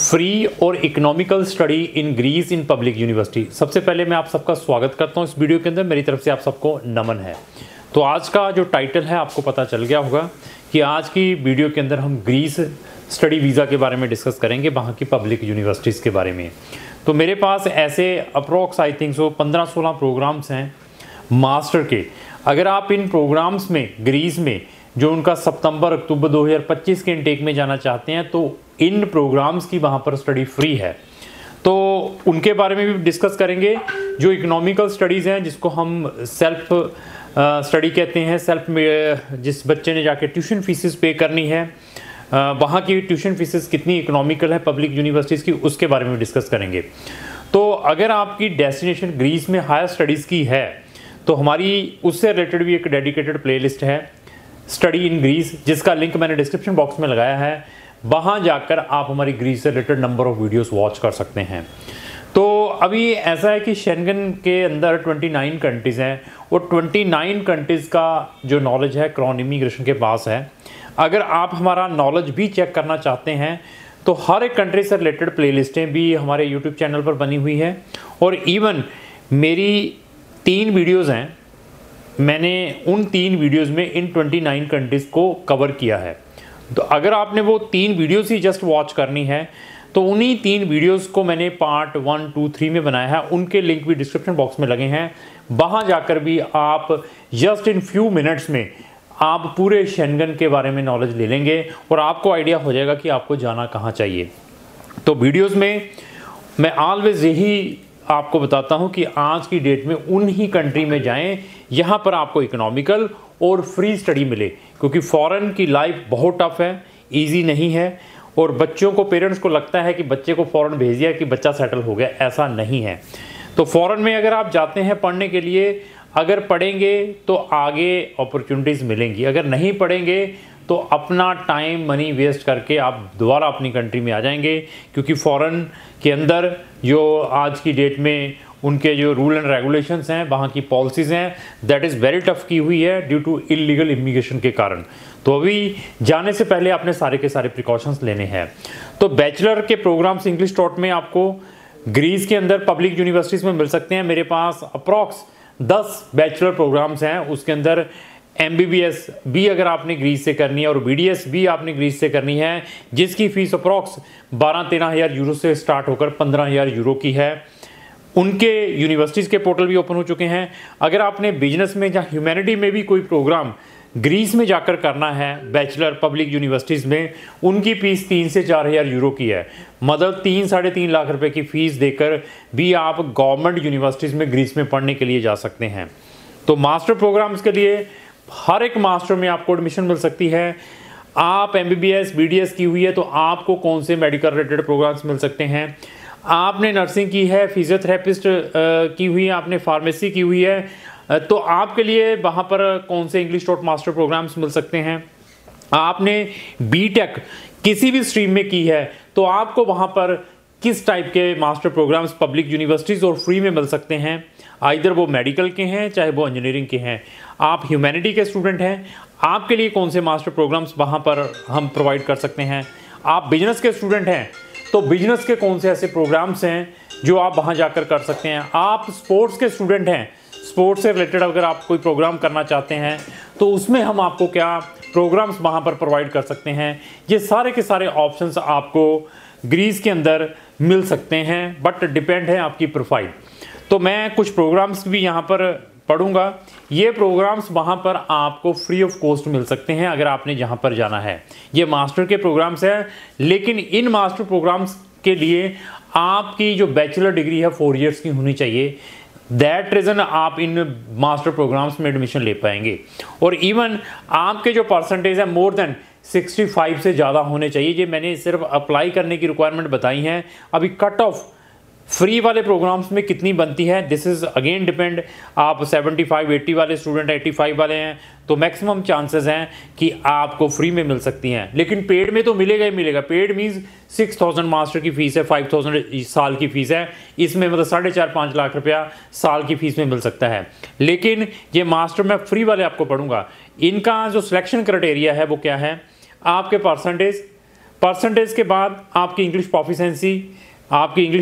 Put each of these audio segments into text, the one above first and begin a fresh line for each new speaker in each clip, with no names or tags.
Free और economical study in Greece in public university. सबसे पहले मैं आप सबका स्वागत करता हूं इस वीडियो के अंदर। मेरी तरफ से आप सबको नमन है। तो आज का जो टाइटल है आपको पता चल गया होगा कि आज की वीडियो के अंदर हम ग्रीस स्टडी वीज़ा के बारे में डिस्कस करेंगे, वहाँ की पब्लिक यूनिवर्सिटीज़ के बारे में। तो मेरे पास ऐसे approx I think so 15-16 programmes हैं मास्टर के। अगर आप इन प्रोग्राम्स में ग्रीस में जो उनका सितंबर-अक्टूबर 2025 के इनटेक में जाना चाहते हैं तो इन प्रोग्राम्स की वहाँ पर स्टडी फ्री है, तो उनके बारे में भी डिस्कस करेंगे। जो इकोनॉमिकल स्टडीज़ हैं जिसको हम सेल्फ स्टडी कहते हैं, सेल्फ में जिस बच्चे ने जाके ट्यूशन फीसिस पे करनी है, वहाँ की ट्यूशन फीसिस कितनी इकोनॉमिकल है पब्लिक यूनिवर्सिटीज़ की, उसके बारे में डिस्कस करेंगे। तो अगर आपकी डेस्टिनेशन ग्रीस में हायर स्टडीज़ की है तो हमारी उससे रिलेटेड भी एक डेडिकेटेड प्लेलिस्ट है स्टडी इन ग्रीस, जिसका लिंक मैंने डिस्क्रिप्शन बॉक्स में लगाया है। वहाँ जाकर आप हमारी ग्रीस से related number of videos watch कर सकते हैं। तो अभी ऐसा है कि शेंगन के अंदर 29 कंट्रीज़ हैं और 29 कंट्रीज़ का जो नॉलेज है क्राउन इमिग्रेशन के पास है। अगर आप हमारा नॉलेज भी चेक करना चाहते हैं तो हर एक कंट्री से रिलेटेड प्लेलिस्टें भी हमारे यूट्यूब चैनल पर बनी हुई है। और इवन मेरी 3 वीडियोज़ हैं, मैंने उन 3 वीडियोज़ में इन 29 कंट्रीज़ को कवर किया है। तो अगर आपने वो 3 वीडियोज़ ही जस्ट वॉच करनी है तो उन्हीं 3 वीडियोज़ को मैंने पार्ट 1, 2, 3 में बनाया है। उनके लिंक भी डिस्क्रिप्शन बॉक्स में लगे हैं। वहाँ जाकर भी आप जस्ट इन फ्यू मिनट्स में आप पूरे शेंगन के बारे में नॉलेज ले लेंगे और आपको आइडिया हो जाएगा कि आपको जाना कहाँ चाहिए। तो वीडियोज़ में मैं ऑलवेज़ यही आपको बताता हूं कि आज की डेट में उन्हीं कंट्री में जाएं यहां पर आपको इकोनॉमिकल और फ्री स्टडी मिले, क्योंकि फॉरेन की लाइफ बहुत टफ है, इजी नहीं है। और बच्चों को, पेरेंट्स को लगता है कि बच्चे को फॉरेन भेज दिया कि बच्चा सेटल हो गया, ऐसा नहीं है। तो फॉरेन में अगर आप जाते हैं पढ़ने के लिए, अगर पढ़ेंगे तो आगे अपॉर्चुनिटीज़ मिलेंगी, अगर नहीं पढ़ेंगे तो अपना टाइम मनी वेस्ट करके आप दोबारा अपनी कंट्री में आ जाएंगे। क्योंकि फॉरेन के अंदर जो आज की डेट में उनके जो रूल एंड रेगुलेशंस हैं, वहाँ की पॉलिसीज़ हैं, दैट इज़ वेरी टफ की हुई है ड्यू टू इलीगल इमिग्रेशन के कारण। तो अभी जाने से पहले आपने सारे के सारे प्रिकॉशंस लेने हैं। तो बैचलर के प्रोग्राम्स इंग्लिश टॉट में आपको ग्रीस के अंदर पब्लिक यूनिवर्सिटीज़ में मिल सकते हैं। मेरे पास अप्रॉक्स 10 बैचलर प्रोग्राम्स हैं। उसके अंदर MBBS भी अगर आपने ग्रीस से करनी है और BDS भी आपने ग्रीस से करनी है, जिसकी फ़ीस अप्रॉक्स 12-13 हज़ार यूरो से स्टार्ट होकर 15 हज़ार यूरो की है। उनके यूनिवर्सिटीज़ के पोर्टल भी ओपन हो चुके हैं। अगर आपने बिजनेस में या ह्यूमैनिटी में भी कोई प्रोग्राम ग्रीस में जाकर करना है बैचलर पब्लिक यूनिवर्सिटीज़ में, उनकी फ़ीस 3 से 4 हज़ार यूरो की है। मतलब 3-3.5 लाख रुपए की फ़ीस देकर भी आप गवर्नमेंट यूनिवर्सिटीज़ में ग्रीस में पढ़ने के लिए जा सकते हैं। तो मास्टर प्रोग्राम्स के लिए हर एक मास्टर में आपको एडमिशन मिल सकती है। आप MBBS BDS की हुई है तो आपको कौन से मेडिकल रिलेटेड प्रोग्राम्स मिल सकते हैं। आपने नर्सिंग की है, फिजियोथेरेपिस्ट की हुई है, आपने फार्मेसी की हुई है, तो आपके लिए वहाँ पर कौन से इंग्लिश टॉट मास्टर प्रोग्राम्स मिल सकते हैं। आपने BTech किसी भी स्ट्रीम में की है तो आपको वहाँ पर किस टाइप के मास्टर प्रोग्राम्स पब्लिक यूनिवर्सिटीज़ और फ्री में मिल सकते हैं। आइदर वो मेडिकल के हैं चाहे वो इंजीनियरिंग के हैं। आप ह्यूमैनिटी के स्टूडेंट हैं, आपके लिए कौन से मास्टर प्रोग्राम्स वहाँ पर हम प्रोवाइड कर सकते हैं। आप बिजनेस के स्टूडेंट हैं तो बिजनेस के कौन से ऐसे प्रोग्राम्स हैं जो आप वहाँ जाकर कर सकते हैं। आप स्पोर्ट्स के स्टूडेंट हैं, स्पोर्ट्स से रिलेटेड अगर आप कोई प्रोग्राम करना चाहते हैं तो उसमें हम आपको क्या प्रोग्राम्स वहाँ पर प्रोवाइड कर सकते हैं। ये सारे के सारे ऑप्शंस आपको ग्रीस के अंदर मिल सकते हैं, बट डिपेंड है आपकी प्रोफाइल। तो मैं कुछ प्रोग्राम्स भी यहाँ पर पढ़ूंगा। ये प्रोग्राम्स वहाँ पर आपको फ्री ऑफ कॉस्ट मिल सकते हैं अगर आपने जहाँ पर जाना है। ये मास्टर के प्रोग्राम्स हैं, लेकिन इन मास्टर प्रोग्राम्स के लिए आपकी जो बैचलर डिग्री है 4 इयर्स की होनी चाहिए। दैट रीज़न आप इन मास्टर प्रोग्राम्स में एडमिशन ले पाएंगे। और इवन आपके जो परसेंटेज है मोर देन 65 से ज़्यादा होने चाहिए। ये मैंने सिर्फ अप्लाई करने की रिक्वायरमेंट बताई हैं। अभी कट ऑफ फ्री वाले प्रोग्राम्स में कितनी बनती है, दिस इज़ अगेन डिपेंड। आप 75-80 वाले स्टूडेंट 85 वाले हैं तो मैक्सिमम चांसेस हैं कि आपको फ्री में मिल सकती हैं, लेकिन पेड में तो मिलेगा ही मिलेगा। पेड मीन्स 6000 मास्टर की फ़ीस है, 5000 साल की फ़ीस है। इसमें मतलब 4.5-5 लाख रुपया साल की फ़ीस में मिल सकता है। लेकिन ये मास्टर मैं फ्री वाले आपको पढ़ूंगा। इनका जो सिलेक्शन क्राइटेरिया है वो क्या है, आपके परसेंटेज परसेंटेज के बाद आपकी इंग्लिश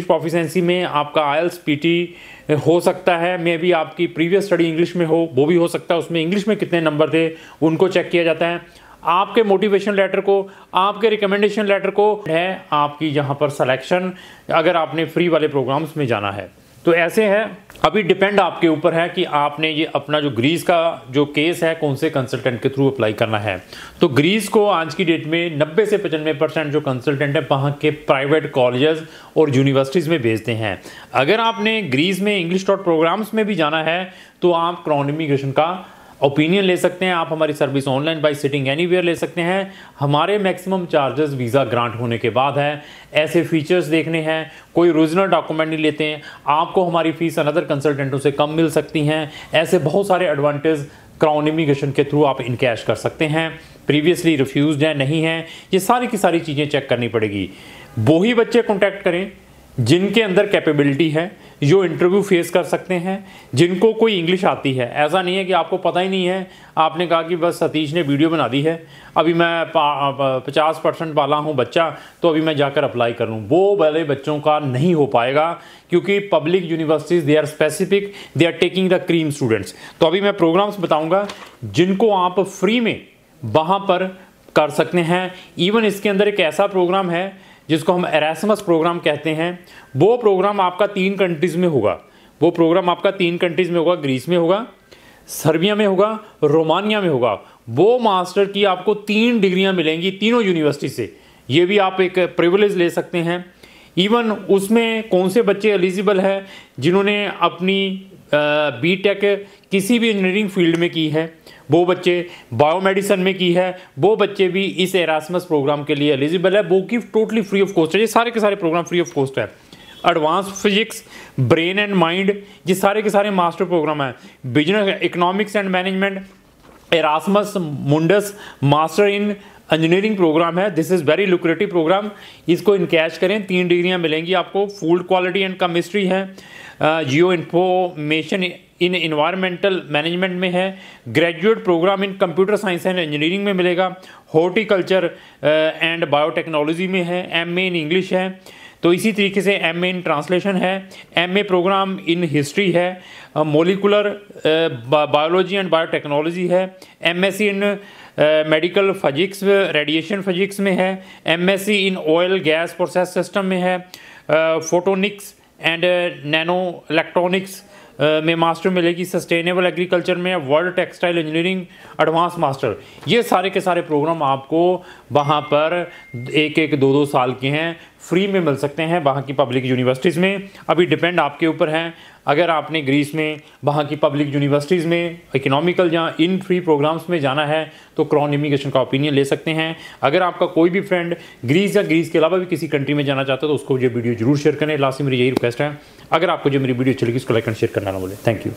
प्रोफिशिएंसी में आपका आईएलटीएस पीटी हो सकता है, मे भी आपकी प्रीवियस स्टडी इंग्लिश में हो, वो भी हो सकता है। उसमें इंग्लिश में कितने नंबर थे उनको चेक किया जाता है। आपके मोटिवेशन लेटर को, आपके रिकमेंडेशन लेटर को है आपकी जहाँ पर सिलेक्शन, अगर आपने फ्री वाले प्रोग्राम्स में जाना है तो ऐसे है। अभी डिपेंड आपके ऊपर है कि आपने ये अपना जो ग्रीस का जो केस है कौन से कंसल्टेंट के थ्रू अप्लाई करना है। तो ग्रीस को आज की डेट में 90 से 95% जो कंसल्टेंट है वहाँ के प्राइवेट कॉलेजेस और यूनिवर्सिटीज़ में भेजते हैं। अगर आपने ग्रीस में इंग्लिश डॉट प्रोग्राम्स में भी जाना है तो आप क्राउन इमिग्रेशन का ओपिनियन ले सकते हैं। आप हमारी service online bye sitting anywhere ले सकते हैं। हमारे मैक्सिमम चार्जेस वीज़ा ग्रांट होने के बाद है। ऐसे फीचर्स देखने हैं, कोई ओरिजिनल डॉक्यूमेंट नहीं लेते हैं, आपको हमारी फ़ीस अनदर कंसल्टेंटों से कम मिल सकती हैं। ऐसे बहुत सारे एडवांटेज क्राउन इमिग्रेशन के थ्रू आप इनकैश कर सकते हैं। प्रीवियसली रिफ्यूज़ड है नहीं है, ये सारी की सारी चीज़ें चेक करनी पड़ेगी। वही बच्चे कॉन्टैक्ट करें जिनके अंदर कैपेबिलिटी है, जो इंटरव्यू फेस कर सकते हैं, जिनको कोई इंग्लिश आती है। ऐसा नहीं है कि आपको पता ही नहीं है, आपने कहा कि बस सतीश ने वीडियो बना दी है, अभी मैं 50% वाला हूं बच्चा तो अभी मैं जाकर अप्लाई कर लूँ। वो वाले बच्चों का नहीं हो पाएगा क्योंकि public universities they are specific, they are taking the cream students. तो अभी मैं प्रोग्राम्स बताऊँगा जिनको आप फ्री में वहाँ पर कर सकते हैं। इवन इसके अंदर एक ऐसा प्रोग्राम है जिसको हम एरास्मस प्रोग्राम कहते हैं। वो प्रोग्राम आपका 3 कंट्रीज़ में होगा। वो प्रोग्राम आपका 3 कंट्रीज़ में होगा, ग्रीस में होगा, सर्बिया में होगा, रोमानिया में होगा। वो मास्टर की आपको 3 डिग्रियां मिलेंगी तीनों यूनिवर्सिटी से। ये भी आप एक प्रिविलेज ले सकते हैं। इवन उसमें कौन से बच्चे एलिजिबल है जिन्होंने अपनी बीटेक किसी भी इंजीनियरिंग फील्ड में की है, वो बच्चे बायोमेडिसिन में की है, वो बच्चे भी इस एरास्मस प्रोग्राम के लिए एलिजिबल है। वो की टोटली फ्री ऑफ कॉस्ट है। ये सारे के सारे प्रोग्राम फ्री ऑफ कॉस्ट है। Advance physics, brain and mind, ये सारे के सारे मास्टर प्रोग्राम है। Business economics and management, Erasmus Mundus master in engineering program है। This is very lucrative program. इसको इनकैश करें, 3 डिग्रियां मिलेंगी आपको। फूड क्वालिटी एंड केमिस्ट्री है, geo information in environmental management में है, graduate programme in computer science and engineering में मिलेगा, हॉर्टिकल्चर एंड बायोटेक्नोलॉजी में है, एमए इन इंग्लिश है। तो इसी तरीके से एमए इन ट्रांसलेशन है, एमए प्रोग्राम इन हिस्ट्री है, मोलिकुलर बायोलॉजी एंड बायोटेक्नोलॉजी है, MSc in medical physics radiation physics में है, MSc in oil gas process system में है, फोटोनिक्स एंड नैनो इलेक्ट्रॉनिक्स में मास्टर मिलेगी, सस्टेनेबल एग्रीकल्चर में, world textile engineering advance master. ये सारे के सारे प्रोग्राम आपको वहाँ पर 1-1, 2-2 साल के हैं, फ्री में मिल सकते हैं वहाँ की पब्लिक यूनिवर्सिटीज़ में। अभी डिपेंड आपके ऊपर है। अगर आपने ग्रीस में वहाँ की पब्लिक यूनिवर्सिटीज़ में इकोनॉमिकल या इन फ्री प्रोग्राम्स में जाना है तो क्राउन इमिग्रेशन का ओपिनियन ले सकते हैं। अगर आपका कोई भी फ्रेंड ग्रीस या ग्रीस के अलावा भी किसी कंट्री में जाना चाहता है तो उसको ये वीडियो जरूर शेयर करें। लास्ट में मेरी यही रिक्वेस्ट है, अगर आपको जो मेरी वीडियो अच्छी लगी उसको लाइक एंड शेयर करना ना भूलें। Thank you.